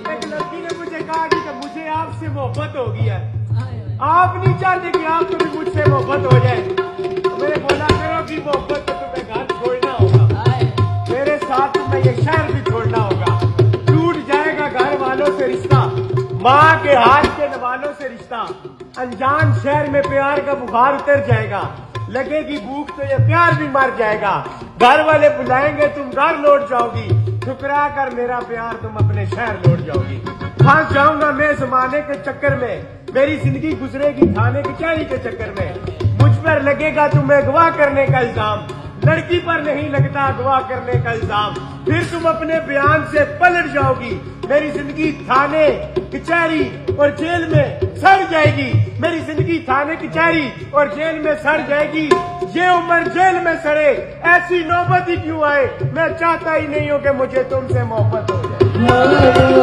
एक लड़की ने मुझे कहा कि मुझे आपसे मोहब्बत हो गई है, आप नहीं चाहते कि आपको भी मुझसे मोहब्बत हो जाए। मैंने बोला करो कि मोहब्बत तो तुम्हें घर छोड़ना होगा, मेरे साथ तुम्हें ये शहर भी छोड़ना होगा। टूट जाएगा घर वालों से रिश्ता, माँ के हाथ के नवालों से रिश्ता, अनजान शहर में प्यार का बुखार उतर जाएगा, लगेगी भूख तो ये प्यार भी मर जाएगा। घर वाले बुलाएंगे तुम घर लौट जाओगी, ठुकरा कर मेरा प्यार तुम अपने शहर लौट जाओगी। फंस जाऊंगा मैं जमाने के चक्कर में, मेरी जिंदगी गुजरेगी थाने कचहरी के चक्कर में। मुझ पर लगेगा तुम्हें अगवा करने का इल्जाम, लड़की पर नहीं लगता अगवा करने का इल्जाम। फिर तुम अपने बयान से पलट जाओगी, मेरी जिंदगी थाने कचहरी और जेल में सड़ जाएगी। मेरी जिंदगी थाने कचहरी और जेल में सड़ जाएगी। ये उम्र जेल में सड़े, ऐसी नौबत ही क्यों आए। मैं चाहता ही नहीं हूँ कि मुझे तुमसे मोहब्बत हो जाए।